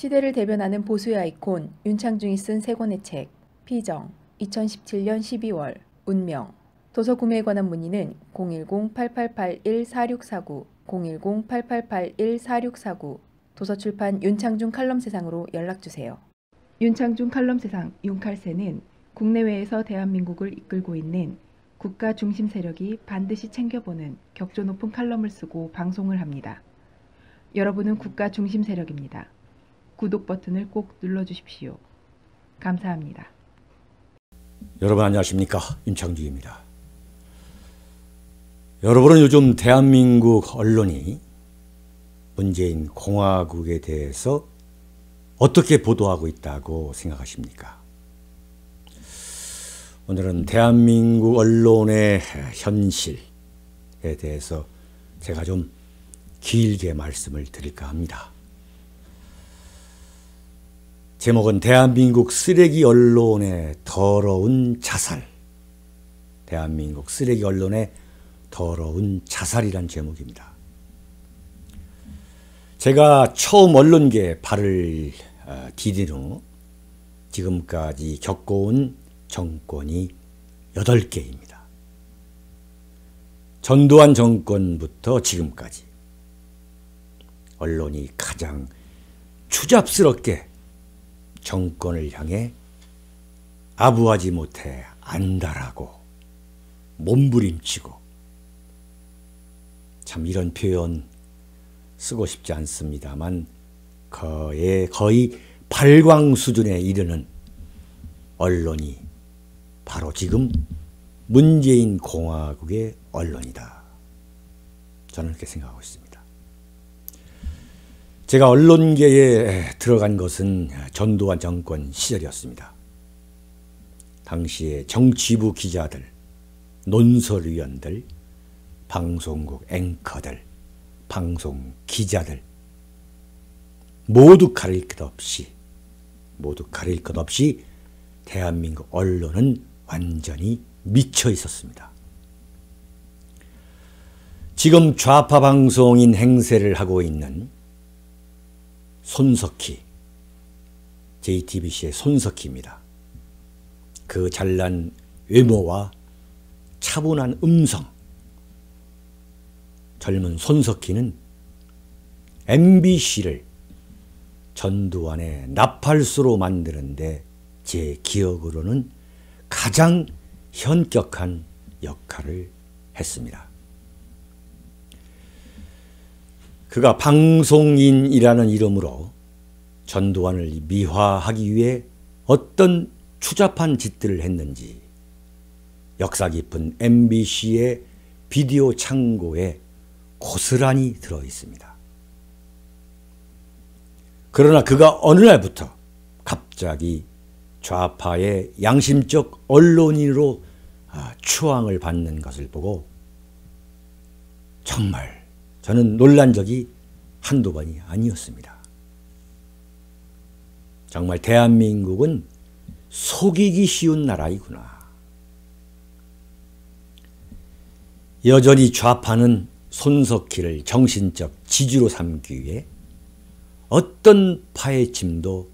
시대를 대변하는 보수의 아이콘 윤창중이 쓴 세 권의 책 피정 2017년 12월 운명 도서 구매에 관한 문의는 010-8881-4649 010-8881-4649 도서출판 윤창중 칼럼세상으로 연락주세요. 윤창중 칼럼세상 윤칼세는 국내외에서 대한민국을 이끌고 있는 국가 중심 세력이 반드시 챙겨보는 격조 높은 칼럼을 쓰고 방송을 합니다. 여러분은 국가 중심 세력입니다. 구독 버튼을 꼭 눌러주십시오. 감사합니다. 여러분 안녕하십니까? 윤창중입니다. 여러분은 요즘 대한민국 언론이 문재인 공화국에 대해서 어떻게 보도하고 있다고 생각하십니까? 오늘은 대한민국 언론의 현실에 대해서 제가 좀 길게 말씀을 드릴까 합니다. 제목은 대한민국 쓰레기 언론의 더러운 자살. 대한민국 쓰레기 언론의 더러운 자살이란 제목입니다. 제가 처음 언론계에 발을 디딘 후 지금까지 겪어온 정권이 8개입니다. 전두환 정권부터 지금까지 언론이 가장 추잡스럽게 정권을 향해 아부하지 못해 안달하고 몸부림치고, 참 이런 표현 쓰고 싶지 않습니다만 거의 발광 수준에 이르는 언론이 바로 지금 문재인 공화국의 언론이다. 저는 그렇게 생각하고 있습니다. 제가 언론계에 들어간 것은 전두환 정권 시절이었습니다. 당시에 정치부 기자들, 논설위원들, 방송국 앵커들, 방송 기자들 모두 가릴 것 없이 대한민국 언론은 완전히 미쳐 있었습니다. 지금 좌파 방송인 행세를 하고 있는 손석희, JTBC의 손석희입니다. 그 잘난 외모와 차분한 음성, 젊은 손석희는 MBC를 전두환의 나팔수로 만드는데 제 기억으로는 가장 현격한 역할을 했습니다. 그가 방송인이라는 이름으로 전두환을 미화하기 위해 어떤 추잡한 짓들을 했는지 역사 깊은 MBC의 비디오 창고에 고스란히 들어있습니다. 그러나 그가 어느 날부터 갑자기 좌파의 양심적 언론인으로 추앙을 받는 것을 보고 정말 저는 놀란 적이 한두 번이 아니었습니다. 정말 대한민국은 속이기 쉬운 나라이구나. 여전히 좌파는 손석희를 정신적 지주로 삼기 위해 어떤 파헤침도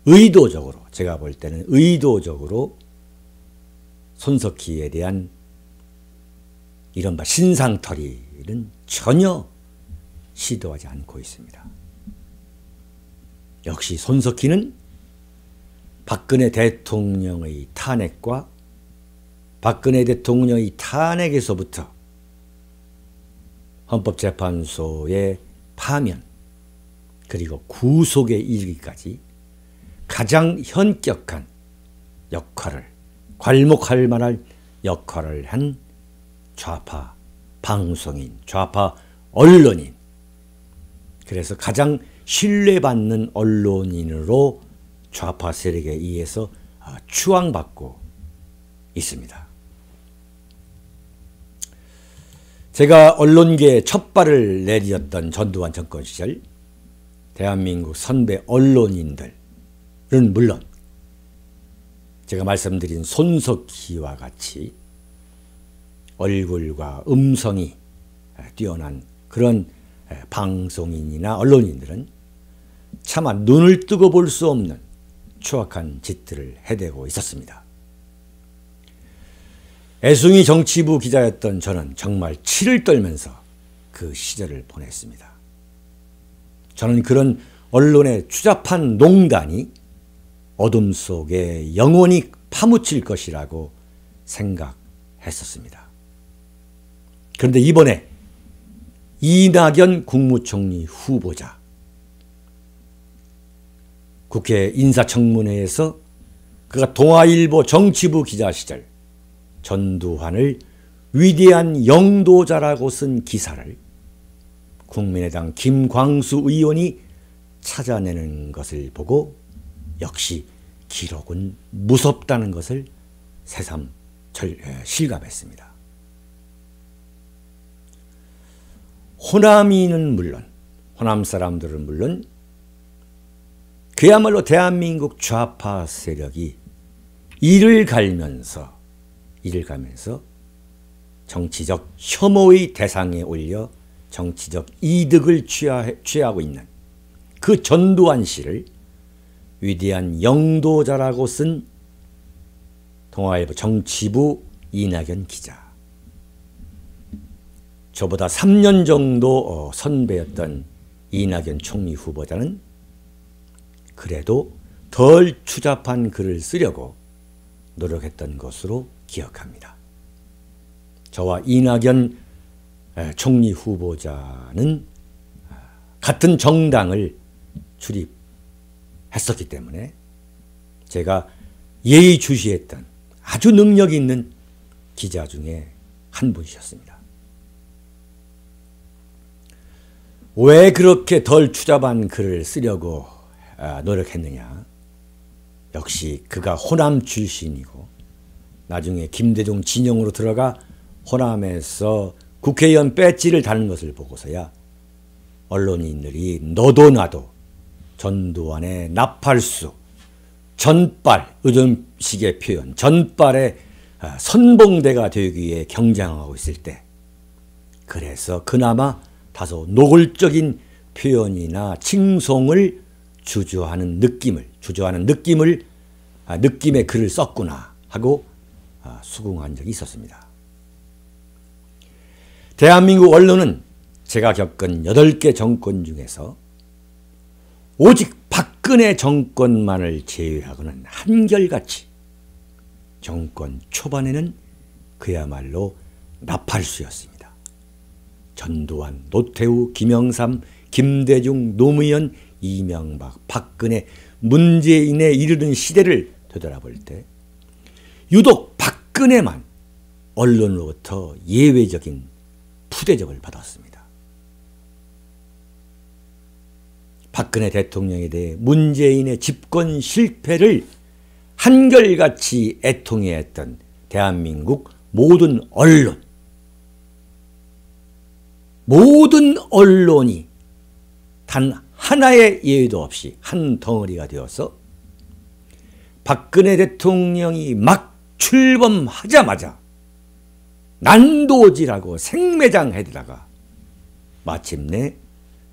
의도적으로, 제가 볼 때는 의도적으로 손석희에 대한 이른바 신상털이는 전혀 시도하지 않고 있습니다. 역시 손석희는 박근혜 대통령의 탄핵과 박근혜 대통령의 탄핵에서부터 헌법재판소의 파면 그리고 구속에 이르기까지 가장 현격한 역할을, 괄목할 만한 역할을 한 좌파 방송인, 좌파 언론인, 그래서 가장 신뢰받는 언론인으로 좌파 세력에 의해서 추앙받고 있습니다. 제가 언론계에 첫 발을 내디뎠던 전두환 정권 시절 대한민국 선배 언론인들은 물론 제가 말씀드린 손석희와 같이 얼굴과 음성이 뛰어난 그런 방송인이나 언론인들은 차마 눈을 뜨고 볼 수 없는 추악한 짓들을 해대고 있었습니다. 애숭이 정치부 기자였던 저는 정말 치를 떨면서 그 시절을 보냈습니다. 저는 그런 언론의 추잡한 농단이 어둠 속에 영원히 파묻힐 것이라고 생각했었습니다. 그런데 이번에 이낙연 국무총리 후보자 국회 인사청문회에서 그가 동아일보 정치부 기자 시절 전두환을 위대한 영도자라고 쓴 기사를 국민의당 김광수 의원이 찾아내는 것을 보고 역시 기록은 무섭다는 것을 새삼 실감했습니다. 호남인은 물론, 호남 사람들은 물론 그야말로 대한민국 좌파 세력이 이를 가면서 정치적 혐오의 대상에 올려 정치적 이득을 취하고 있는 그 전두환 씨를 위대한 영도자라고 쓴 동아일보 정치부 이낙연 기자. 저보다 3년 정도 선배였던 이낙연 총리 후보자는 그래도 덜 추잡한 글을 쓰려고 노력했던 것으로 기억합니다. 저와 이낙연 총리 후보자는 같은 정당을 출입했었기 때문에 제가 예의주시했던 아주 능력 있는 기자 중에 한 분이셨습니다. 왜 그렇게 덜 추잡한 글을 쓰려고 노력했느냐? 역시 그가 호남 출신이고 나중에 김대중 진영으로 들어가 호남에서 국회의원 배지를 다는 것을 보고서야 언론인들이 너도 나도 전두환의 나팔수, 전빨, 요즘식의 표현, 전빨의 선봉대가 되기 위해 경쟁하고 있을 때 그래서 그나마 다소 노골적인 표현이나 칭송을 주저하는 느낌의 글을 썼구나 하고 수긍한 적이 있었습니다. 대한민국 언론은 제가 겪은 8개 정권 중에서 오직 박근혜 정권만을 제외하고는 한결같이 정권 초반에는 그야말로 나팔수였습니다. 전두환, 노태우, 김영삼, 김대중, 노무현, 이명박, 박근혜, 문재인에 이르는 시대를 되돌아볼 때 유독 박근혜만 언론으로부터 예외적인 푸대접을 받았습니다. 박근혜 대통령에 대해 문재인의 집권 실패를 한결같이 애통해했던 대한민국 모든 언론이 단 하나의 예외도 없이 한 덩어리가 되어서 박근혜 대통령이 막 출범하자마자 난도질하고 생매장해대다가 마침내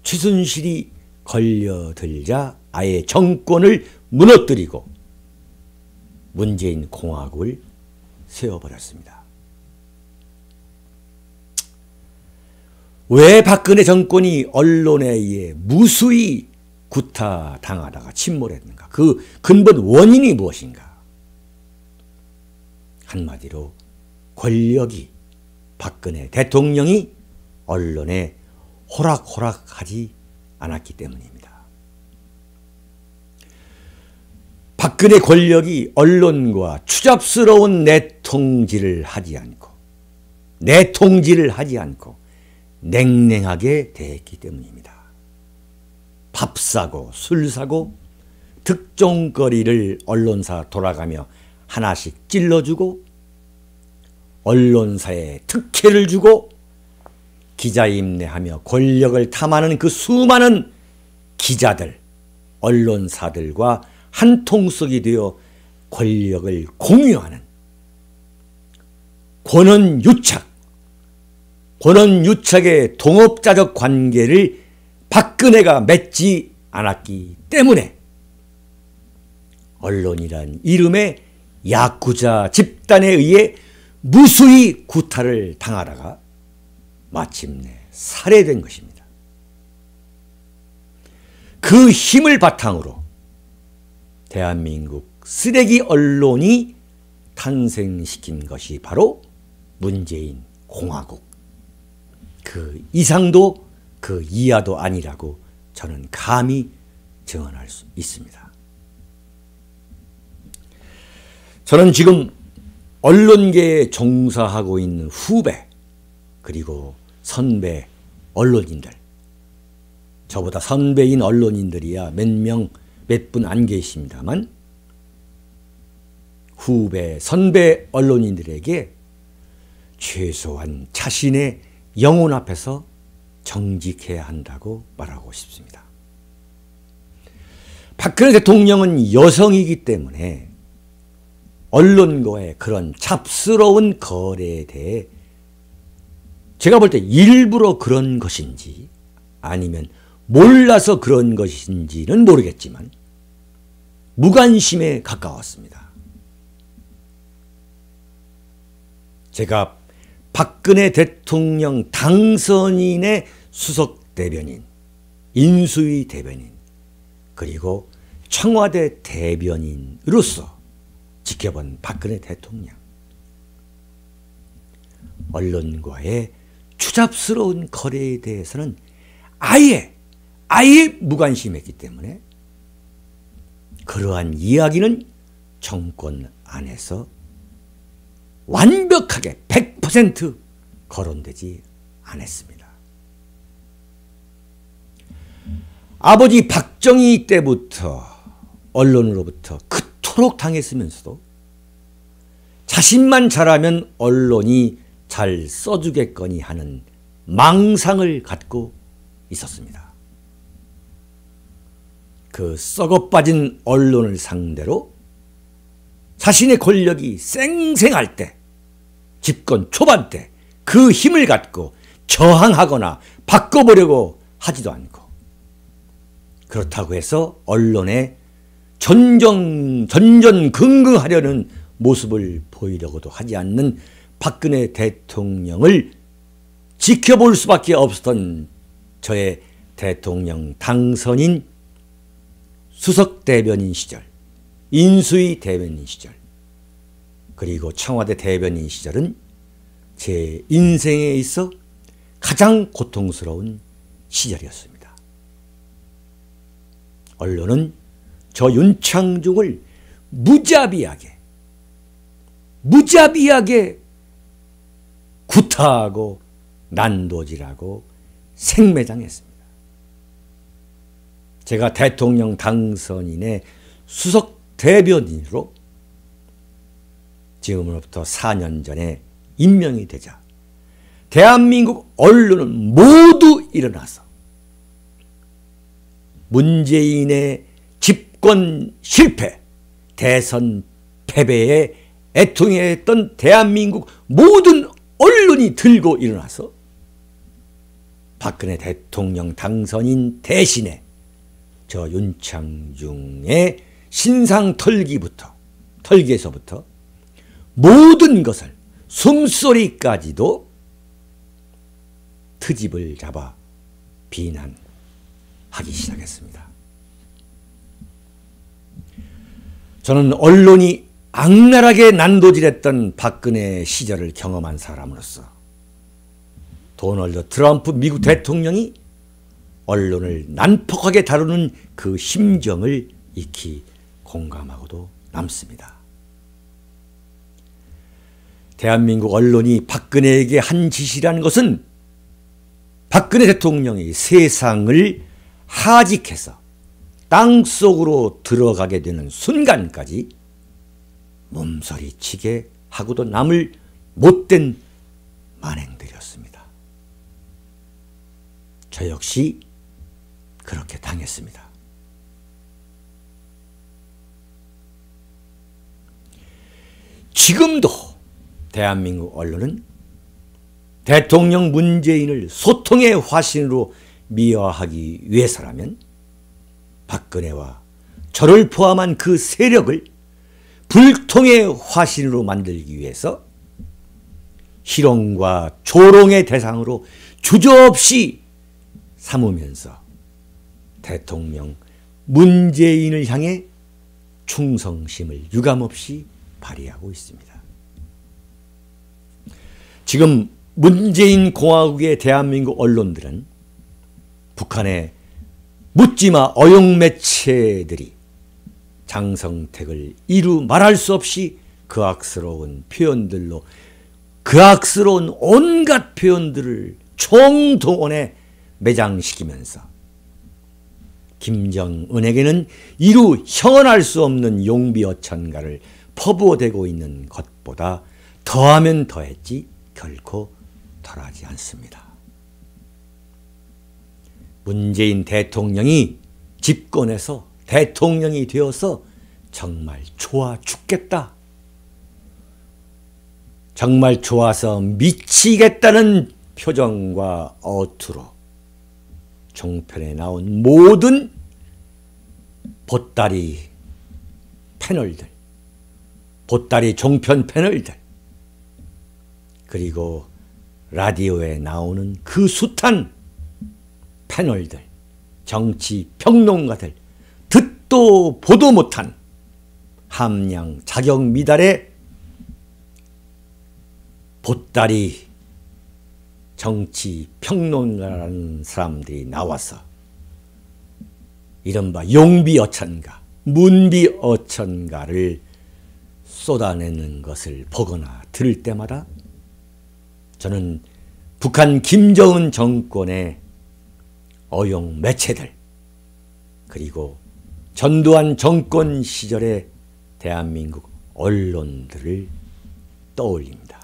최순실이 걸려들자 아예 정권을 무너뜨리고 문재인 공화국을 세워버렸습니다. 왜 박근혜 정권이 언론에 의해 무수히 구타당하다가 침몰했는가? 그 근본 원인이 무엇인가? 한마디로 권력이 박근혜 대통령이 언론에 호락호락하지 않았기 때문입니다. 박근혜 권력이 언론과 추잡스러운 내통질을 하지 않고 냉랭하게 대했기 때문입니다. 밥 사고 술 사고 특종거리를 언론사 돌아가며 하나씩 찔러주고 언론사에 특혜를 주고 기자임내하며 권력을 탐하는 그 수많은 기자들, 언론사들과 한 통속이 되어 권력을 공유하는 권언유착의 동업자적 관계를 박근혜가 맺지 않았기 때문에 언론이란 이름의 야쿠자 집단에 의해 무수히 구타를 당하다가 마침내 살해된 것입니다. 그 힘을 바탕으로 대한민국 쓰레기 언론이 탄생시킨 것이 바로 문재인 공화국. 그 이상도 그 이하도 아니라고 저는 감히 증언할 수 있습니다. 저는 지금 언론계에 종사하고 있는 후배 그리고 선배 언론인들, 저보다 선배인 언론인들이야 몇 분 안 계십니다만 후배, 선배 언론인들에게 최소한 자신의 영혼 앞에서 정직해야 한다고 말하고 싶습니다. 박근혜 대통령은 여성이기 때문에 언론과의 그런 잡스러운 거래에 대해 제가 볼 때 일부러 그런 것인지 아니면 몰라서 그런 것인지는 모르겠지만 무관심에 가까웠습니다. 제가 박근혜 대통령 당선인의 수석 대변인, 인수위 대변인, 그리고 청와대 대변인으로서 지켜본 박근혜 대통령. 언론과의 추잡스러운 거래에 대해서는 아예 무관심했기 때문에 그러한 이야기는 정권 안에서 완벽하게 100% 거론되지 않았습니다. 아버지 박정희 때부터 언론으로부터 그토록 당했으면서도 자신만 잘하면 언론이 잘 써주겠거니 하는 망상을 갖고 있었습니다. 그 썩어빠진 언론을 상대로 자신의 권력이 쌩쌩할 때, 집권 초반 때 그 힘을 갖고 저항하거나 바꿔보려고 하지도 않고, 그렇다고 해서 언론에 전전긍긍하려는 모습을 보이려고도 하지 않는 박근혜 대통령을 지켜볼 수밖에 없었던 저의 대통령 당선인 수석 대변인 시절, 인수위 대변인 시절, 그리고 청와대 대변인 시절은 제 인생에 있어 가장 고통스러운 시절이었습니다. 언론은 저 윤창중을 무자비하게 구타하고 난도질하고 생매장했습니다. 제가 대통령 당선인의 수석 대변인으로 지금으로부터 4년 전에 임명이 되자 대한민국 언론은 모두 일어나서 문재인의 집권 실패, 대선 패배에 애통해했던 대한민국 모든 언론이 들고 일어나서 박근혜 대통령 당선인 대신에 저 윤창중의 신상 털기에서부터 모든 것을 숨소리까지도 트집을 잡아 비난하기 시작했습니다. 저는 언론이 악랄하게 난도질했던 박근혜 시절을 경험한 사람으로서 도널드 트럼프 미국 대통령이 언론을 난폭하게 다루는 그 심정을 익히 공감하고도 남습니다. 대한민국 언론이 박근혜에게 한 짓이라는 것은 박근혜 대통령이 세상을 하직해서 땅속으로 들어가게 되는 순간까지 몸서리치게 하고도 남을 못된 만행들이었습니다. 저 역시 그렇게 당했습니다. 지금도 대한민국 언론은 대통령 문재인을 소통의 화신으로 미화하기 위해서라면 박근혜와 저를 포함한 그 세력을 불통의 화신으로 만들기 위해서 희롱과 조롱의 대상으로 주저없이 삼으면서 대통령 문재인을 향해 충성심을 유감없이 발휘하고 있습니다. 지금 문재인 공화국의 대한민국 언론들은 북한의 묻지마 어용 매체들이 장성택을 이루 말할 수 없이 그악스러운 표현들로 그악스러운 온갖 표현들을 총동원해 매장시키면서 김정은에게는 이루 형언할 수 없는 용비어천가를 퍼부어대고 있는 것보다 더하면 더했지 결코 덜하지 않습니다. 문재인 대통령이 집권해서 대통령이 되어서 정말 좋아 죽겠다. 정말 좋아서 미치겠다는 표정과 어투로 종편에 나온 모든 보따리 패널들, 보따리 종편 패널들, 그리고 라디오에 나오는 그 숱한 패널들, 정치 평론가들, 듣도 보도 못한 함량 자격 미달의 보따리 정치 평론가라는 사람들이 나와서 이른바 용비어천가, 문비어천가를 쏟아내는 것을 보거나 들을 때마다 저는 북한 김정은 정권의 어용 매체들, 그리고 전두환 정권 시절의 대한민국 언론들을 떠올립니다.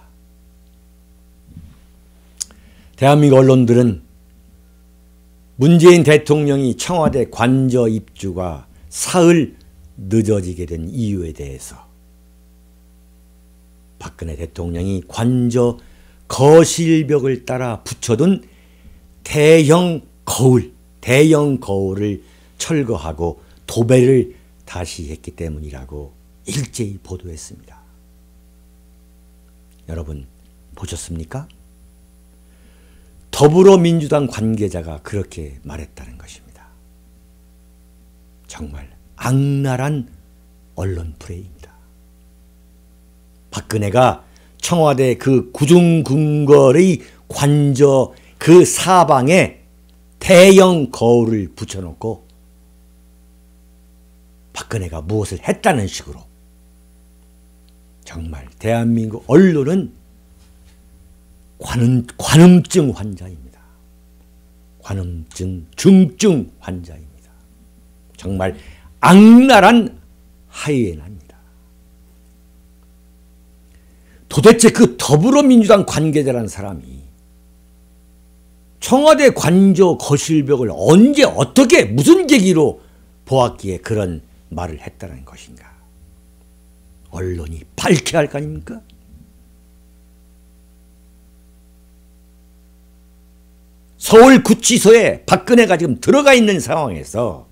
대한민국 언론들은 문재인 대통령이 청와대 관저 입주가 사흘 늦어지게 된 이유에 대해서 박근혜 대통령이 관저 거실벽을 따라 붙여둔 대형 거울을 철거하고 도배를 다시 했기 때문이라고 일제히 보도했습니다. 여러분 보셨습니까? 더불어민주당 관계자가 그렇게 말했다는 것입니다. 정말 악랄한 언론 플레이입니다. 박근혜가 청와대 그 구중궁궐의 관저 그 사방에 대형 거울을 붙여놓고 박근혜가 무엇을 했다는 식으로 정말 대한민국 언론은 관음증 환자입니다. 관음증 중증 환자입니다. 정말 악랄한 하이에나입니다. 도대체 그 더불어민주당 관계자라는 사람이 청와대 관저 거실벽을 언제 어떻게 무슨 계기로 보았기에 그런 말을 했다는 것인가? 언론이 밝혀야 할 거 아닙니까? 서울구치소에 박근혜가 지금 들어가 있는 상황에서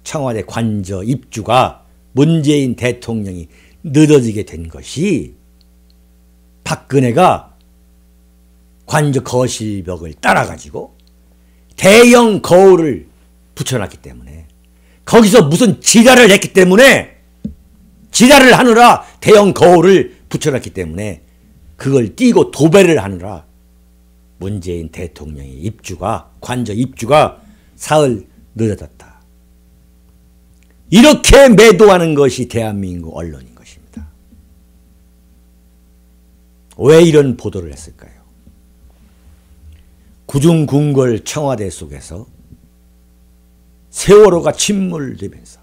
청와대 관저 입주가 문재인 대통령이 늦어지게 된 것이 박근혜가 관저 거실벽을 따라가지고 대형 거울을 붙여놨기 때문에 거기서 무슨 지랄을 했기 때문에 지랄을 하느라 대형 거울을 붙여놨기 때문에 그걸 띄고 도배를 하느라 문재인 대통령의 입주가 관저 입주가 사흘 늦어졌다. 이렇게 매도하는 것이 대한민국 언론인 것입니다. 왜 이런 보도를 했을까요? 구중궁궐 청와대 속에서 세월호가 침몰되면서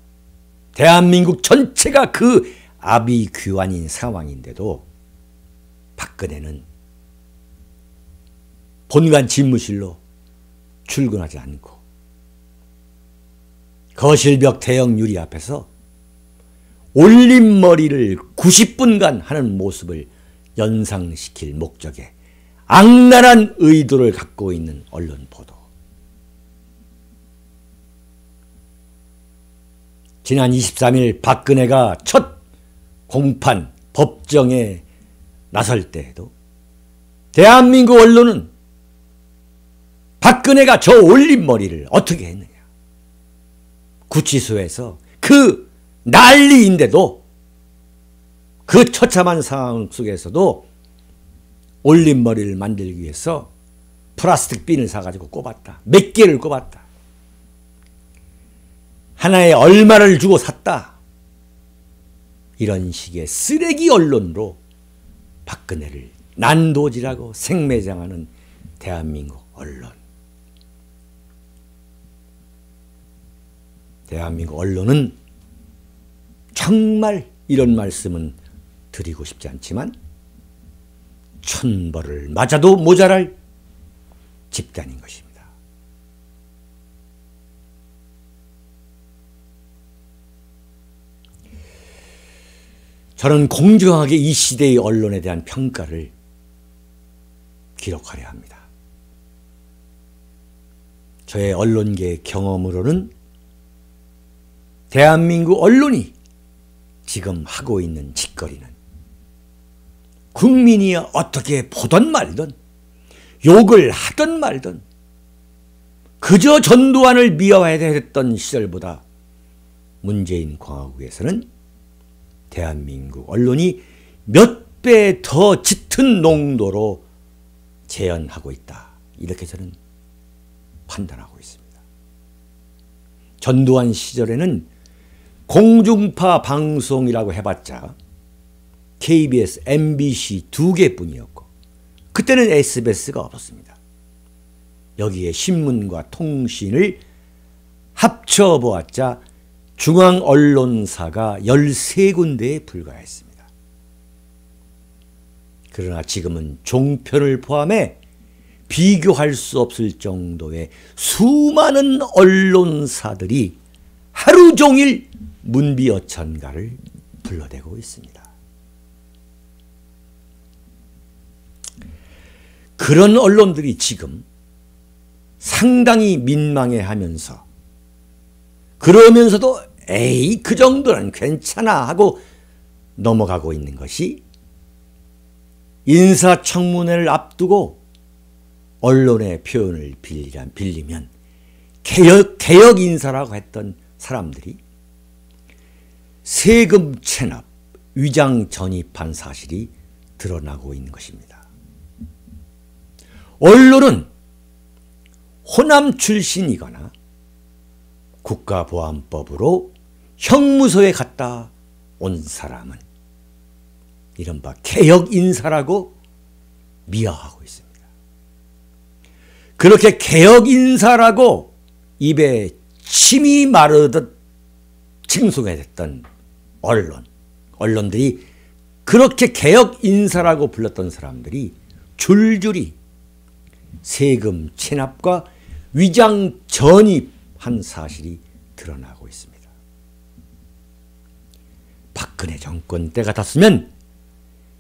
대한민국 전체가 그 아비규환인 상황인데도 박근혜는 본관 집무실로 출근하지 않고 거실벽 대형 유리 앞에서 올림머리를 90분간 하는 모습을 연상시킬 목적에 악랄한 의도를 갖고 있는 언론 보도. 지난 23일 박근혜가 첫 공판 법정에 나설 때에도 대한민국 언론은 박근혜가 저 올림머리를 어떻게 했느냐. 구치소에서 그 난리인데도 그 처참한 상황 속에서도 올림머리를 만들기 위해서 플라스틱 빈을 사가지고 꼽았다. 몇 개를 꼽았다. 하나에 얼마를 주고 샀다. 이런 식의 쓰레기 언론으로 박근혜를 난도질하고 생매장하는 대한민국 언론. 대한민국 언론은 정말 이런 말씀은 드리고 싶지 않지만 천벌을 맞아도 모자랄 집단인 것입니다. 저는 공정하게 이 시대의 언론에 대한 평가를 기록하려 합니다. 저의 언론계 경험으로는 대한민국 언론이 지금 하고 있는 짓거리는 국민이 어떻게 보든 말든 욕을 하든 말든 그저 전두환을 미워해야 했던 시절보다 문재인 공화국에서는 대한민국 언론이 몇 배 더 짙은 농도로 재현하고 있다. 이렇게 저는 판단하고 있습니다. 전두환 시절에는 공중파 방송이라고 해봤자 KBS, MBC 두 개뿐이었고 그때는 SBS가 없었습니다. 여기에 신문과 통신을 합쳐보았자 중앙언론사가 13군데에 불과했습니다. 그러나 지금은 종편을 포함해 비교할 수 없을 정도의 수많은 언론사들이 하루 종일 문비어천가를 불러대고 있습니다. 그런 언론들이 지금 상당히 민망해하면서 그러면서도 에이 그 정도는 괜찮아 하고 넘어가고 있는 것이 인사청문회를 앞두고 언론의 표현을 빌리면 개혁 인사라고 했던 사람들이 세금 체납, 위장 전입한 사실이 드러나고 있는 것입니다. 언론은 호남 출신이거나 국가보안법으로 형무소에 갔다 온 사람은 이른바 개혁 인사라고 미화하고 있습니다. 그렇게 개혁 인사라고 입에 침이 마르듯 칭송했던 언론들이 그렇게 개혁 인사라고 불렀던 사람들이 줄줄이 세금 체납과 위장 전입한 사실이 드러나고 있습니다. 박근혜 정권 때 같았으면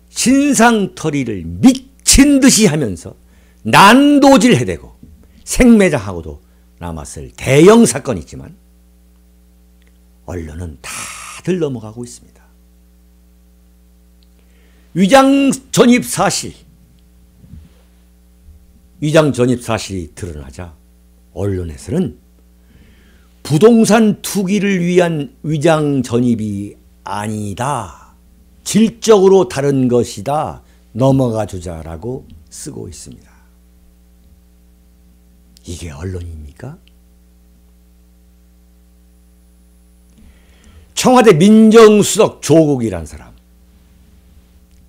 신상털이를 미친 듯이 하면서 난도질 해대고 생매장하고도 남았을 대형 사건이 있지만 언론은 다들 넘어가고 있습니다. 위장 전입 사실이 드러나자 언론에서는 부동산 투기를 위한 위장 전입이 아니다. 질적으로 다른 것이다. 넘어가 주자라고 쓰고 있습니다. 이게 언론입니까? 청와대 민정수석 조국이란 사람,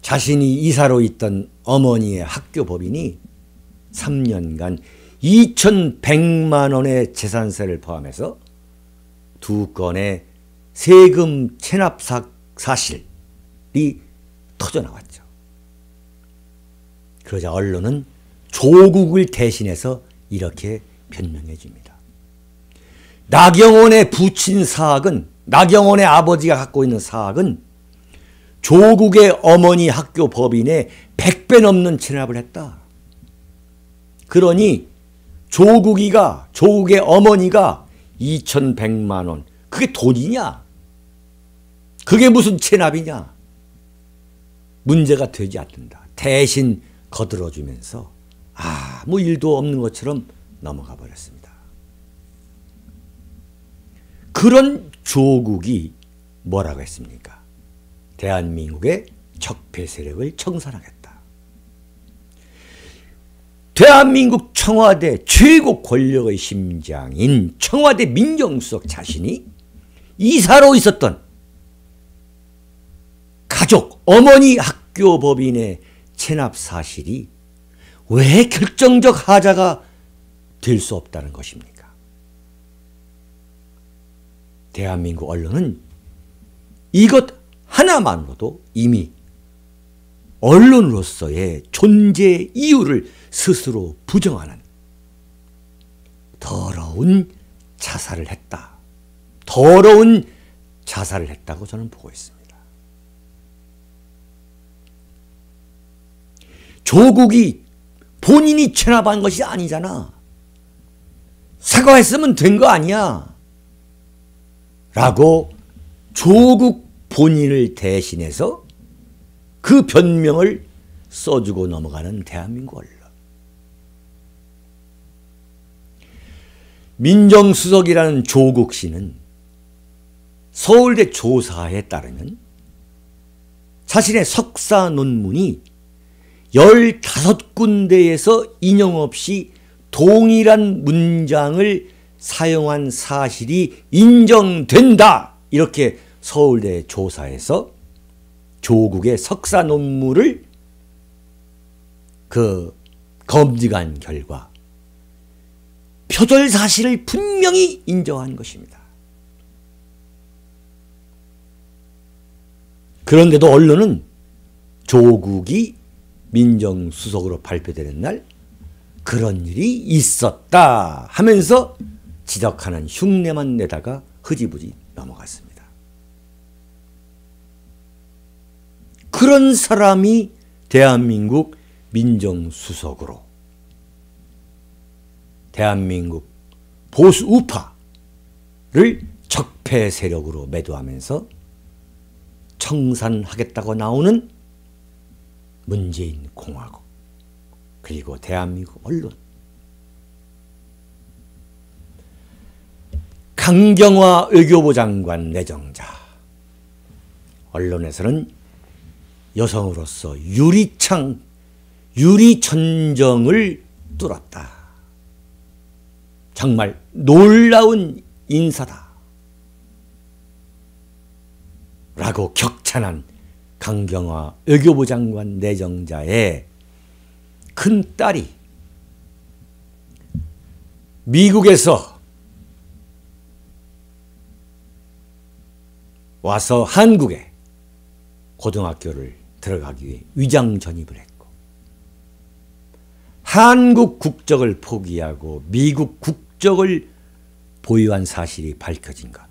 자신이 이사로 있던 어머니의 학교 법인이 3년간 2,100만 원의 재산세를 포함해서 2건의 세금 체납 사실이 터져나왔죠. 그러자 언론은 조국을 대신해서 이렇게 변명해 줍니다. 나경원의 부친 사학은, 나경원의 아버지가 갖고 있는 사학은 조국의 어머니 학교 법인에 100배 넘는 체납을 했다. 그러니 조국의 어머니가 2,100만 원, 그게 돈이냐? 그게 무슨 체납이냐? 문제가 되지 않는다. 대신 거들어주면서 아무 일도 없는 것처럼 넘어가 버렸습니다. 그런 조국이 뭐라고 했습니까? 대한민국의 적폐 세력을 청산하겠다. 대한민국 청와대 최고 권력의 심장인 청와대 민정수석 자신이 이사로 있었던 가족, 어머니 학교 법인의 체납 사실이 왜 결정적 하자가 될 수 없다는 것입니까? 대한민국 언론은 이것 하나만으로도 이미 언론으로서의 존재 이유를 스스로 부정하는 더러운 자살을 했다. 더러운 자살을 했다고 저는 보고 있습니다. 조국이 본인이 체납한 것이 아니잖아. 사과했으면 된 거 아니야. 라고 조국 본인을 대신해서 그 변명을 써주고 넘어가는 대한민국 언론. 민정수석이라는 조국 씨는 서울대 조사에 따르면 자신의 석사 논문이 15군데에서 인용 없이 동일한 문장을 사용한 사실이 인정된다. 이렇게 서울대 조사에서 조국의 석사 논문을 검증한 결과 표절 사실을 분명히 인정한 것입니다. 그런데도 언론은 조국이 민정수석으로 발표되는 날 그런 일이 있었다 하면서 지적하는 흉내만 내다가 흐지부지 넘어갔습니다. 그런 사람이 대한민국 민정수석으로 대한민국 보수 우파를 적폐 세력으로 매도하면서 청산하겠다고 나오는 문재인 공화국 그리고 대한민국 언론. 강경화 외교부 장관 내정자. 언론에서는 여성으로서 유리천정을 뚫었다. 정말 놀라운 인사다. 라고 격찬한 강경화 외교부 장관 내정자의 큰딸이 미국에서 와서 한국에 고등학교를 들어가기 위해 위장 전입을 했고 한국 국적을 포기하고 미국 국적을 보유한 사실이 밝혀진 것.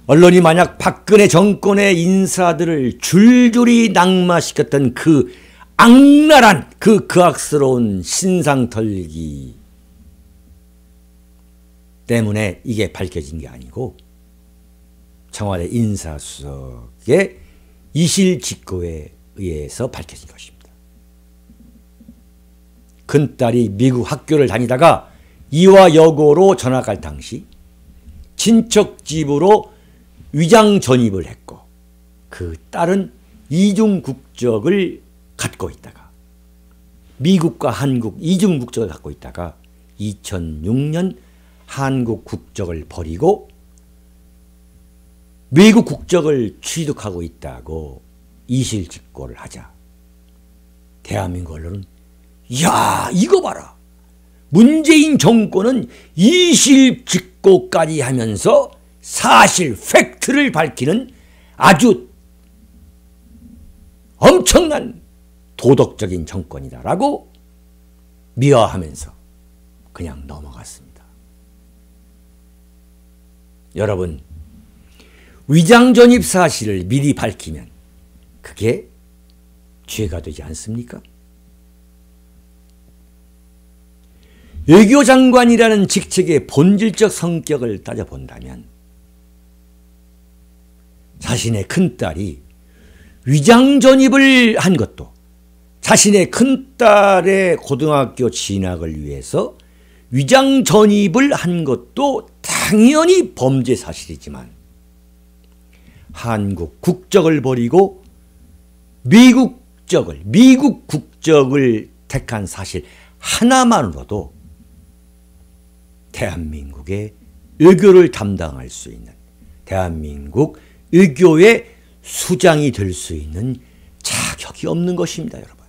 언론이 만약 박근혜 정권의 인사들을 줄줄이 낙마시켰던 그 악랄한 그 극악스러운 신상털기 때문에 이게 밝혀진 게 아니고 청와대 인사수석의 이실직고에 의해서 밝혀진 것입니다. 큰딸이 미국 학교를 다니다가 이화 여고로 전학 갈 당시 친척 집으로 위장 전입을 했고 그 딸은 이중 국적을 갖고 있다가 미국과 한국 이중 국적을 갖고 있다가 2006년 한국 국적을 버리고 미국 국적을 취득하고 있다고 이실직고를 하자 대한민국 언론은 야 이거 봐라. 문재인 정권은 이실직고까지 하면서 사실 팩트를 밝히는 아주 엄청난 도덕적인 정권이다라고 미화하면서 그냥 넘어갔습니다. 여러분, 위장 전입 사실을 미리 밝히면 그게 죄가 되지 않습니까? 외교장관이라는 직책의 본질적 성격을 따져본다면 자신의 큰딸이 위장 전입을 한 것도, 자신의 큰딸의 고등학교 진학을 위해서 위장 전입을 한 것도 당연히 범죄 사실이지만 한국 국적을 버리고 미국 국적을 택한 사실 하나만으로도 대한민국의 외교를 담당할 수 있는, 대한민국 외교의 수장이 될 수 있는 자격이 없는 것입니다, 여러분.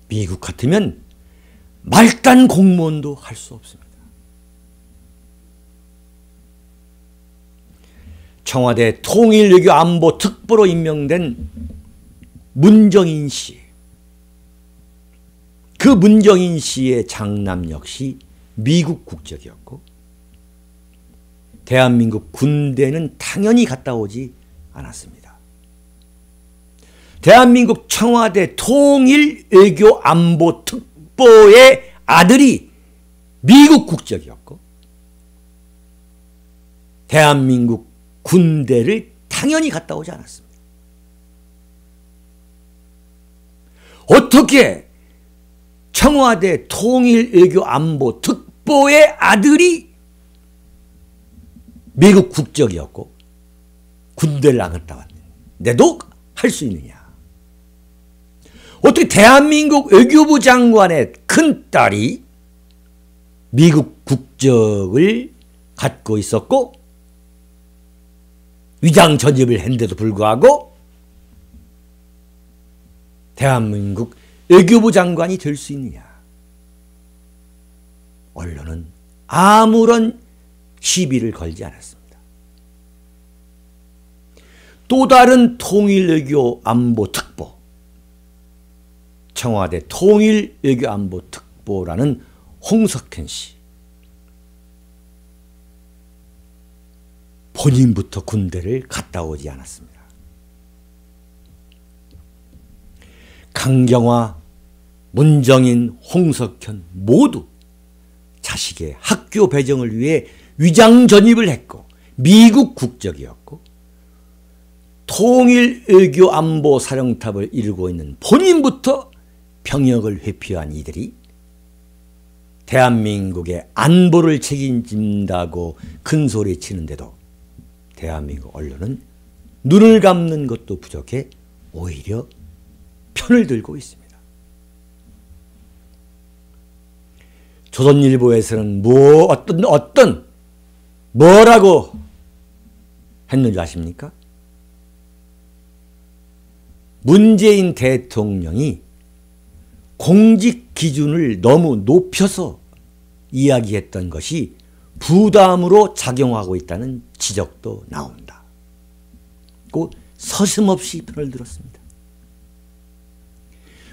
미국 같으면 말단 공무원도 할 수 없습니다. 청와대 통일외교안보특보로 임명된 문정인 씨, 그 문정인 씨의 장남 역시 미국 국적이었고 대한민국 군대는 당연히 갔다 오지 않았습니다. 대한민국 청와대 통일외교안보특보의 아들이 미국 국적이었고 대한민국 군대를 당연히 갔다 오지 않았습니다. 어떻게 청와대 통일외교안보특보의 아들이 미국 국적이었고 군대를 안 갔다 왔는데도 할 수 있느냐? 어떻게 대한민국 외교부 장관의 큰딸이 미국 국적을 갖고 있었고 위장 전입을 했는데도 불구하고 대한민국 외교부 장관이 될 수 있느냐? 언론은 아무런 시비를 걸지 않았습니다. 또 다른 통일외교안보특보, 청와대 통일외교안보특보라는 홍석현 씨, 본인부터 군대를 갔다 오지 않았습니다. 강경화, 문정인, 홍석현 모두 자식의 학교 배정을 위해 위장 전입을 했고 미국 국적이었고 통일외교안보사령탑을 이루고 있는 본인부터 병역을 회피한 이들이 대한민국의 안보를 책임진다고 큰소리 치는데도 대한민국 언론은 눈을 감는 것도 부족해 오히려 편을 들고 있습니다. 조선일보에서는 뭐라고 했는지 아십니까? 문재인 대통령이 공직 기준을 너무 높여서 이야기했던 것이 부담으로 작용하고 있다는 지적도 나온다. 꼭 서슴없이 편을 들었습니다.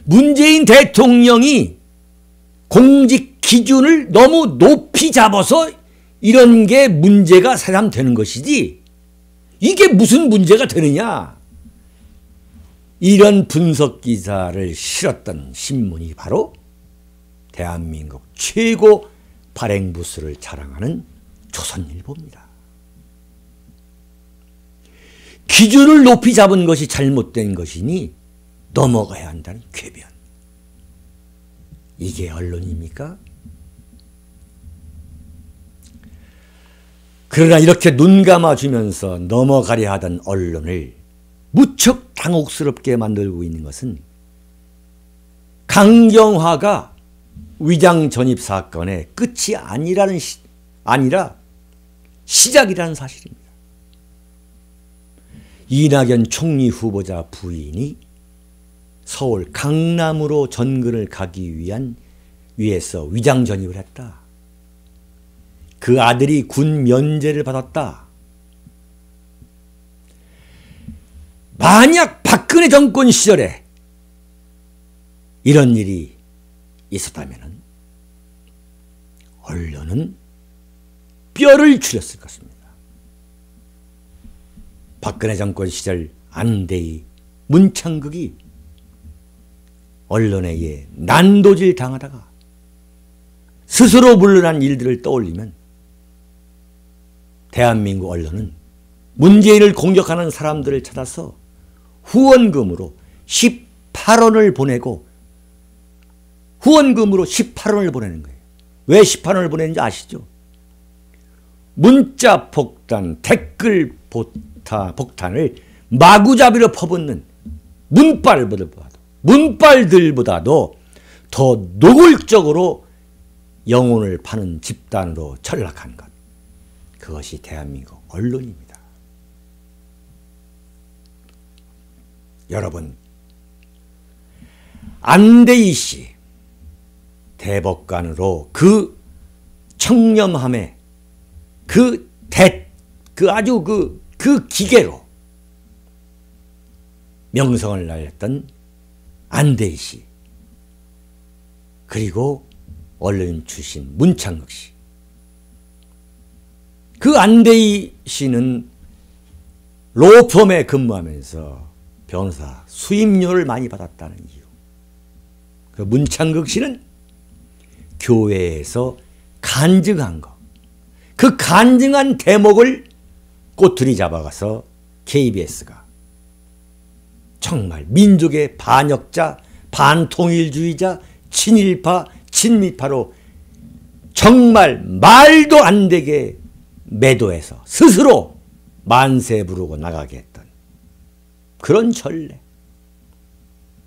문재인 대통령이 공직 기준을 너무 높이 잡아서 이런 게 문제가 새삼 되는 것이지 이게 무슨 문제가 되느냐. 이런 분석 기사를 실었던 신문이 바로 대한민국 최고 발행부수를 자랑하는 조선일보입니다. 기준을 높이 잡은 것이 잘못된 것이니 넘어가야 한다는 궤변. 이게 언론입니까? 그러나 이렇게 눈 감아주면서 넘어가려 하던 언론을 무척 당혹스럽게 만들고 있는 것은 강경화가 위장 전입 사건의 끝이 아니라 시작이라는 사실입니다. 이낙연 총리 후보자 부인이 서울 강남으로 전근을 가기 위해서 위장 전입을 했다. 그 아들이 군 면제를 받았다. 만약 박근혜 정권 시절에 이런 일이 있었다면 언론은 뼈를 추렸을 것입니다. 박근혜 정권 시절 안대희, 문창극이 언론에 의해 난도질 당하다가 스스로 물러난 일들을 떠올리면 대한민국 언론은 문재인을 공격하는 사람들을 찾아서 후원금으로 18원을 보내고 후원금으로 18원을 보내는 거예요. 왜 18원을 보내는지 아시죠? 문자 폭탄, 댓글 폭탄을 마구잡이로 퍼붓는 문빨들보다도 더 노골적으로 영혼을 파는 집단으로 전락한 것. 그것이 대한민국 언론입니다. 여러분, 안대희 씨 대법관으로 그 청렴함에 그 기계로 명성을 날렸던 안대희 씨, 그리고 언론인 출신 문창극 씨. 그 안대희 씨는 로펌에 근무하면서 변호사 수임료를 많이 받았다는 이유. 그 문창극 씨는 교회에서 간증한 거. 그 간증한 대목을 꼬투리 잡아가서 KBS가 정말 민족의 반역자, 반통일주의자, 친일파, 친미파로 정말 말도 안 되게 매도해서 스스로 만세 부르고 나가게 했던 그런 전례.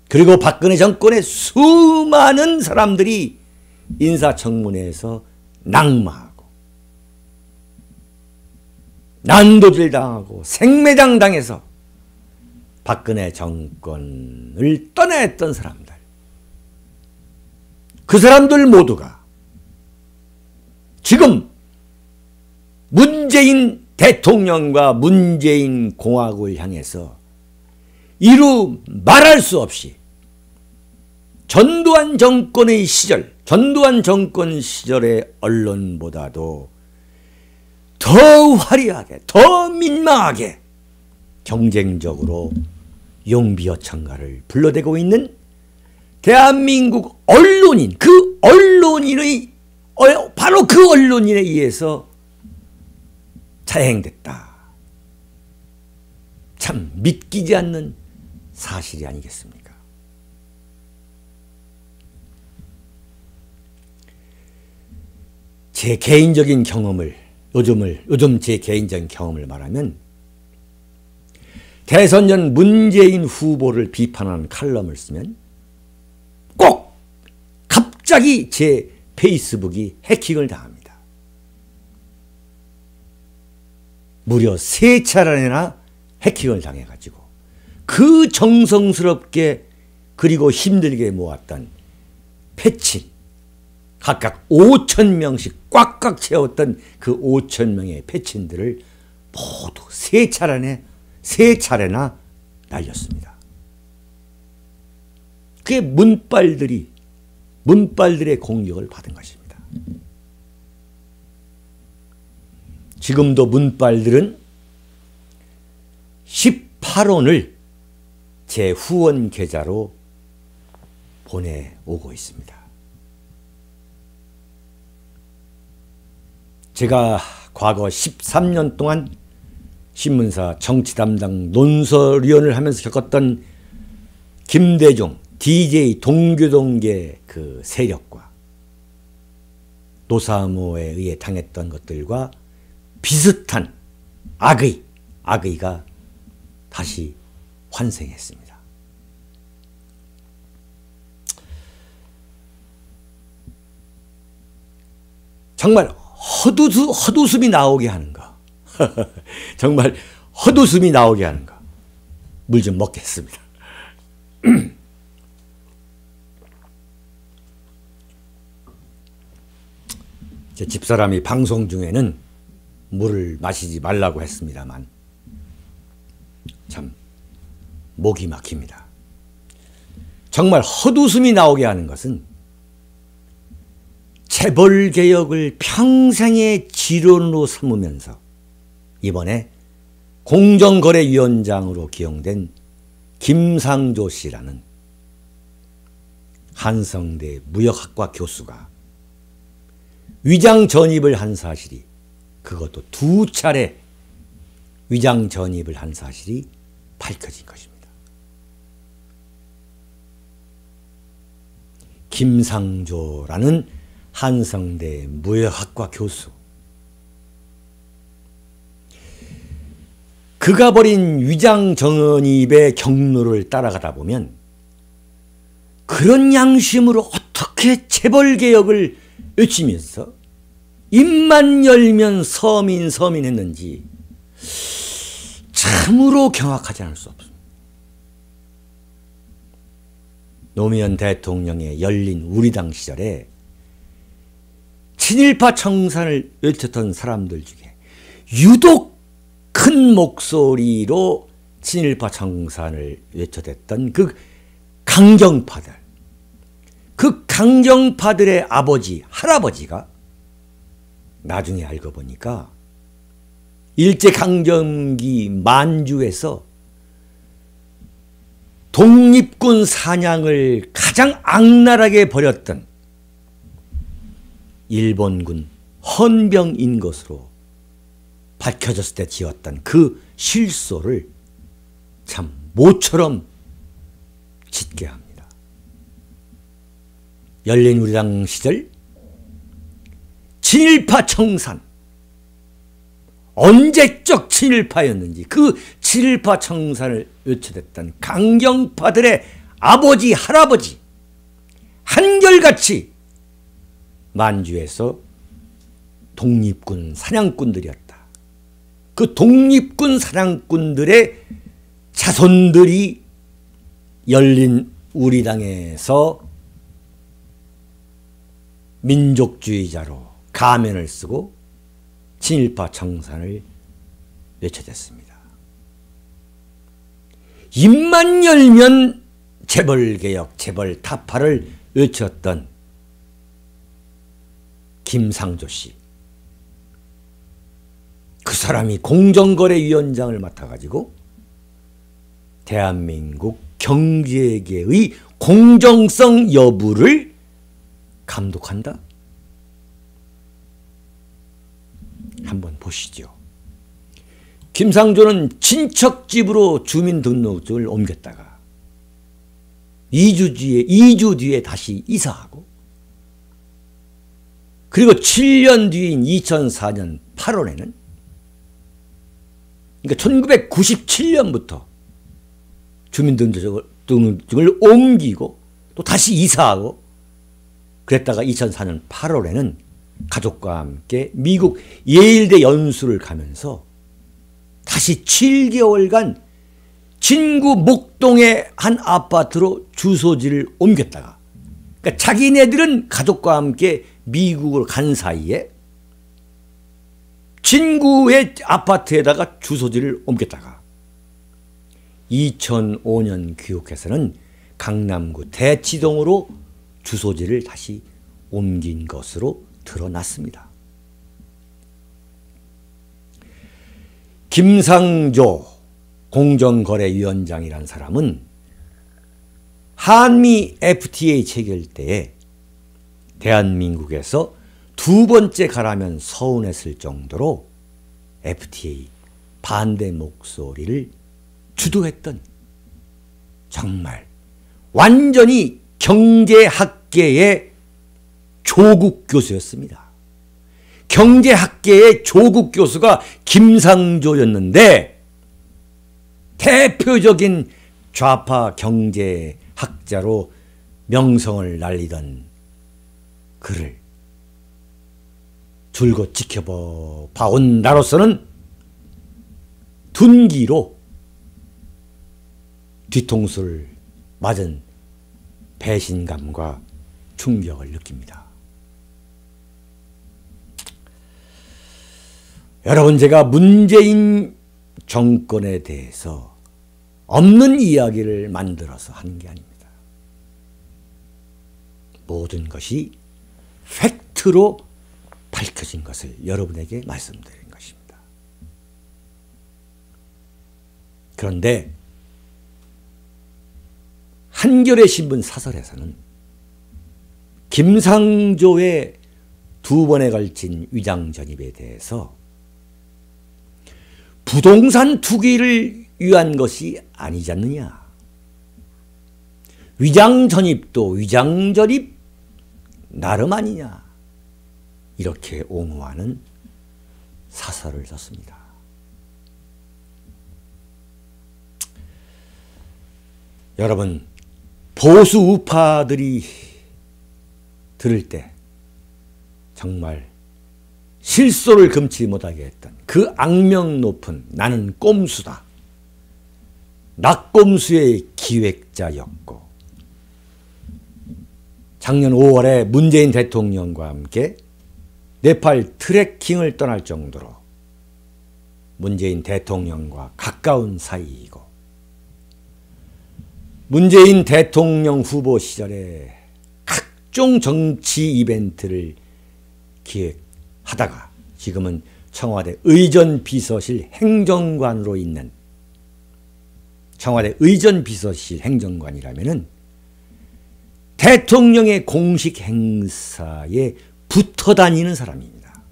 그리고 박근혜 정권의 수많은 사람들이 인사청문회에서 낙마하고 난도질 당하고 생매장 당해서 박근혜 정권을 떠나야 했던 사람들. 그 사람들 모두가 지금 문재인 대통령과 문재인 공화국을 향해서 이루 말할 수 없이 전두환 정권 시절의 언론보다도 더 화려하게, 더 민망하게 경쟁적으로 용비어천가를 불러대고 있는 대한민국 언론인, 바로 그 언론인에 의해서 자행됐다. 참 믿기지 않는 사실이 아니겠습니까? 제 개인적인 경험을, 요즘 제 개인적인 경험을 말하면 대선 전 문재인 후보를 비판하는 칼럼을 쓰면 꼭 갑자기 제 페이스북이 해킹을 당합니다. 무려 3차례나 해킹을 당해가지고 그 정성스럽게 그리고 힘들게 모았던 패친, 각각 5,000명씩 꽉꽉 채웠던 그 5,000명의 패친들을 모두 3차례나 날렸습니다. 그게 문빨들의 공격을 받은 것입니다. 지금도 문빨들은 18원을 제 후원 계좌로 보내오고 있습니다. 제가 과거 13년 동안 신문사 정치담당 논설위원을 하면서 겪었던 김대중, DJ 동교동계 그 세력과 노사모에 의해 당했던 것들과 비슷한 악의가 다시 환생했습니다. 정말 헛웃음이 나오게 하는 거. 정말 헛웃음이 나오게 하는 거. 물 좀 먹겠습니다. 제 집사람이 방송 중에는 물을 마시지 말라고 했습니다만 참 목이 막힙니다. 정말 헛웃음이 나오게 하는 것은 재벌개혁을 평생의 지론으로 삼으면서 이번에 공정거래위원장으로 기용된 김상조 씨라는 한성대 무역학과 교수가 위장 전입을 한 사실이 그것도 2차례 위장 전입을 한 사실이 밝혀진 것입니다. 김상조라는 한성대 무역학과 교수, 그가 벌인 위장 전입의 경로를 따라가다 보면 그런 양심으로 어떻게 재벌개혁을 외치면서 입만 열면 서민 했는지 참으로 경악하지 않을 수 없습니다. 노무현 대통령의 열린 우리당 시절에 친일파 청산을 외쳤던 사람들 중에 유독 큰 목소리로 친일파 청산을 외쳐댔던 그 강경파들, 그 강경파들의 아버지, 할아버지가 나중에 알고 보니까 일제강점기 만주에서 독립군 사냥을 가장 악랄하게 벌였던 일본군 헌병인 것으로 밝혀졌을 때 지었던 그 실소를 참 모처럼 짓게 합니다. 열린우리당 시절 친일파 청산, 언제적 친일파였는지 그 친일파 청산을 외쳐댔던 강경파들의 아버지, 할아버지 한결같이 만주에서 독립군 사냥꾼들이었다. 그 독립군 사냥꾼들의 자손들이 열린 우리당에서 민족주의자로 가면을 쓰고 친일파 청산을 외쳐댔습니다. 입만 열면 재벌개혁, 재벌타파를 외쳤던 김상조 씨. 그 사람이 공정거래위원장을 맡아가지고 대한민국 경제계의 공정성 여부를 감독한다? 한번 보시죠. 김상조는 친척 집으로 주민등록증을 옮겼다가 2주 뒤에 다시 이사하고, 그리고 7년 뒤인 2004년 8월에는, 그러니까 1997년부터 주민등록증을 옮기고 또 다시 이사하고, 그랬다가 2004년 8월에는 가족과 함께 미국 예일대 연수를 가면서 다시 7개월간 진구 목동의 한 아파트로 주소지를 옮겼다가, 그러니까 자기네들은 가족과 함께 미국으로 간 사이에 진구의 아파트에다가 주소지를 옮겼다가 2005년 귀국해서는 강남구 대치동으로 주소지를 다시 옮긴 것으로 드러났습니다. 김상조 공정거래위원장이라는 사람은 한미 FTA 체결 때에 대한민국에서 2번째 가라면 서운했을 정도로 FTA 반대 목소리를 주도했던 정말 완전히 경제학계의 조국 교수였습니다. 경제학계의 조국 교수가 김상조였는데, 대표적인 좌파 경제학자로 명성을 날리던 그를 줄곧 지켜봐온 나로서는 둔기로 뒤통수를 맞은 배신감과 충격을 느낍니다. 여러분, 제가 문재인 정권에 대해서 없는 이야기를 만들어서 하는 게 아닙니다. 모든 것이 팩트로 밝혀진 것을 여러분에게 말씀드린 것입니다. 그런데 한겨레 신문 사설에서는 김상조의 2번에 걸친 위장 전입에 대해서 부동산 투기를 위한 것이 아니지 않느냐. 위장전입도 위장전입 나름 아니냐. 이렇게 옹호하는 사설을 썼습니다. 여러분, 보수 우파들이 들을 때 정말 실소를 금치 못하게 했던 그 악명 높은 나는 꼼수다. 낙꼼수의 기획자였고 작년 5월에 문재인 대통령과 함께 네팔 트레킹을 떠날 정도로 문재인 대통령과 가까운 사이이고 문재인 대통령 후보 시절에 각종 정치 이벤트를 기획하다가 지금은 청와대 의전비서실 행정관으로 있는 청와대 의전비서실 행정관이라면은 대통령의 공식 행사에 붙어 다니는 사람입니다.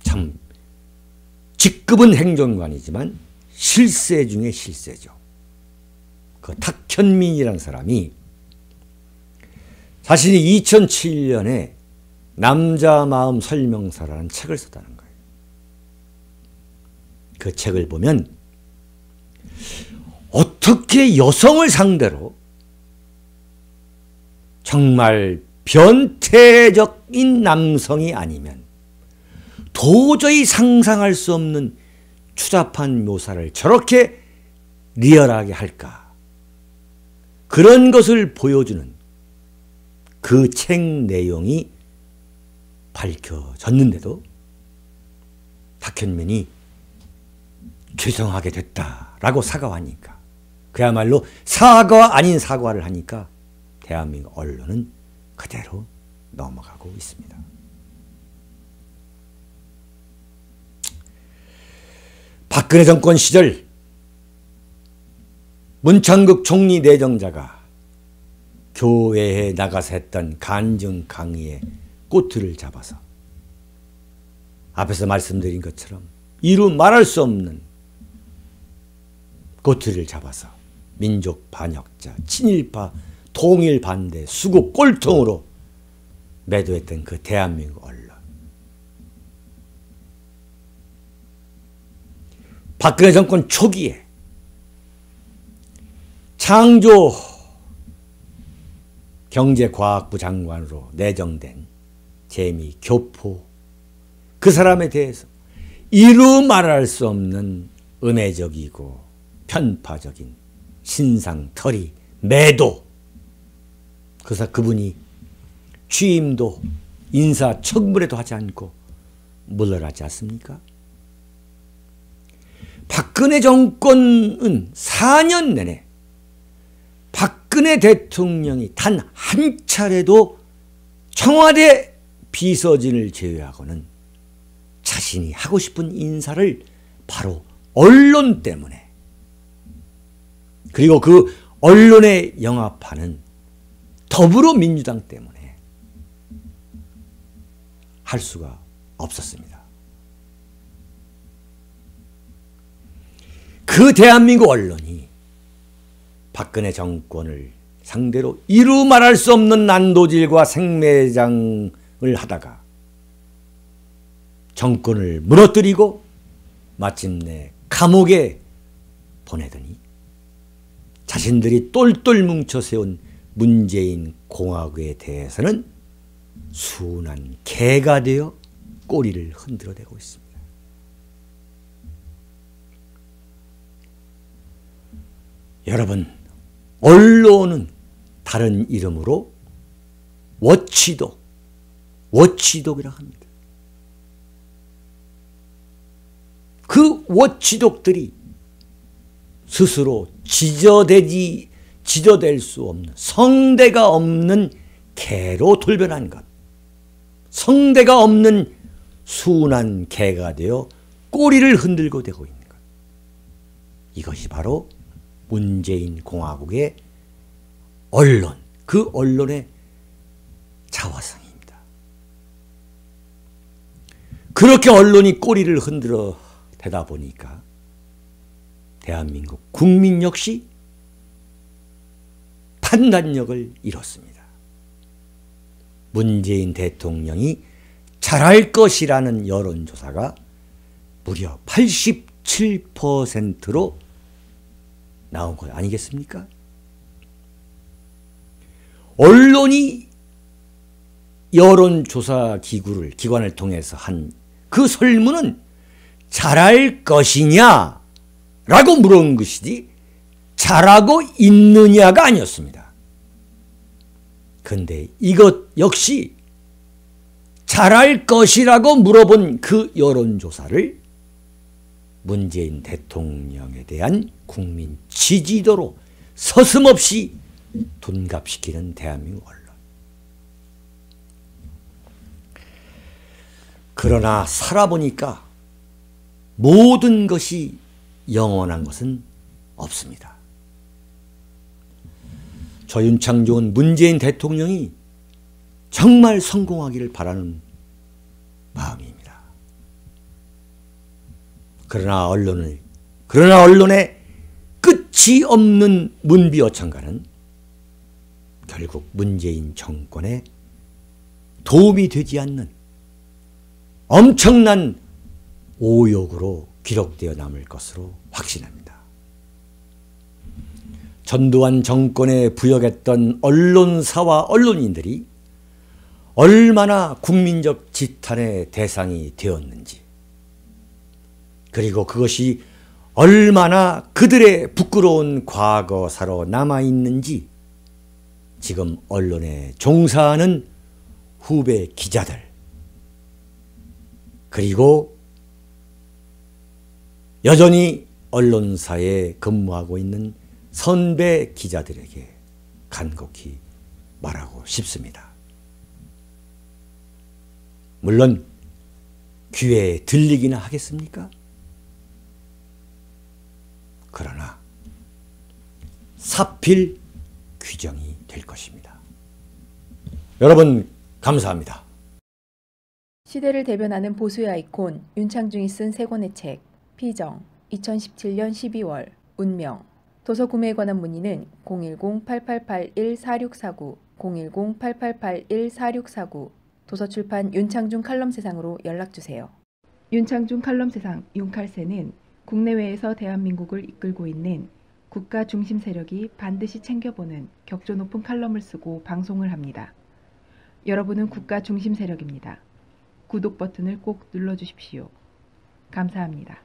참 직급은 행정관이지만 실세 중에 실세죠. 그 탁현민이라는 사람이 자신이 2007년에 남자 마음 설명서라는 책을 썼다는 거예요. 그 책을 보면 어떻게 여성을 상대로 정말 변태적인 남성이 아니면 도저히 상상할 수 없는 추잡한 묘사를 저렇게 리얼하게 할까. 그런 것을 보여주는 그 책 내용이 밝혀졌는데도 탁현민이 죄송하게 됐다라고 사과하니까, 그야말로 사과 아닌 사과를 하니까 대한민국 언론은 그대로 넘어가고 있습니다. 박근혜 정권 시절 문창극 총리 내정자가 교회에 나가서 했던 간증 강의에 꼬투리를 잡아서 앞에서 말씀드린 것처럼 이루 말할 수 없는 꼬투리를 잡아서 민족 반역자, 친일파, 통일 반대, 수구 꼴통으로 매도했던 그 대한민국 언론. 박근혜 정권 초기에 창조 경제과학부 장관으로 내정된 재미 교포, 그 사람에 대해서 이루 말할 수 없는 음해적이고 편파적인 신상털이, 매도. 그래서 그분이 취임도 인사청문회도 하지 않고 물러나지 않습니까? 박근혜 정권은 4년 내내 박근혜 대통령이 단 한 차례도 청와대 비서진을 제외하고는 자신이 하고 싶은 인사를 바로 언론 때문에, 그리고 그 언론에 영합하는 더불어민주당 때문에 할 수가 없었습니다. 그 대한민국 언론이 박근혜 정권을 상대로 이루 말할 수 없는 난도질과 생매장을 하다가 정권을 무너뜨리고 마침내 감옥에 보내더니 자신들이 똘똘 뭉쳐 세운 문재인 공화국에 대해서는 순한 개가 되어 꼬리를 흔들어대고 있습니다. 여러분, 언론은 다른 이름으로 워치독이라고 합니다. 그 워치독들이 스스로 지저될 수 없는, 성대가 없는 개로 돌변한 것, 성대가 없는 순한 개가 되어 꼬리를 흔들고 되고 있는 것, 이것이 바로 문재인 공화국의 언론, 그 언론의 자화상입니다. 그렇게 언론이 꼬리를 흔들어 대다 보니까 대한민국 국민 역시 판단력을 잃었습니다. 문재인 대통령이 잘할 것이라는 여론조사가 무려 87%로 나온 것 아니겠습니까? 언론이 여론조사 기관을 통해서 한 그 설문은 잘할 것이냐 라고 물은 것이지 잘하고 있느냐가 아니었습니다. 그런데 이것 역시 잘할 것이라고 물어본 그 여론조사를 문재인 대통령에 대한 국민 지지도로 서슴없이 둔갑시키는 대한민국 언론. 그러나 살아보니까 모든 것이 영원한 것은 없습니다. 윤창중은 문재인 대통령이 정말 성공하기를 바라는 마음입니다. 그러나 언론의 끝이 없는 문비어천가는 결국 문재인 정권에 도움이 되지 않는 엄청난 오욕으로 기록되어 남을 것으로 확신합니다. 전두환 정권에 부역했던 언론사와 언론인들이 얼마나 국민적 지탄의 대상이 되었는지, 그리고 그것이 얼마나 그들의 부끄러운 과거사로 남아있는지 지금 언론에 종사하는 후배 기자들, 그리고 여전히 언론사에 근무하고 있는 선배 기자들에게 간곡히 말하고 싶습니다. 물론 귀에 들리기나 하겠습니까? 그러나 사필 규정이 될 것입니다. 여러분 감사합니다. 시대를 대변하는 보수의 아이콘 윤창중이 쓴 세 권의 책 피정 2017년 12월 운명 도서 구매에 관한 문의는 010-8881-4649 010-8881-4649 도서출판 윤창중 칼럼세상으로 연락주세요. 윤창중 칼럼세상 윤칼세는 국내외에서 대한민국을 이끌고 있는 국가 중심 세력이 반드시 챙겨보는 격조 높은 칼럼을 쓰고 방송을 합니다. 여러분은 국가 중심 세력입니다. 구독 버튼을 꼭 눌러주십시오. 감사합니다.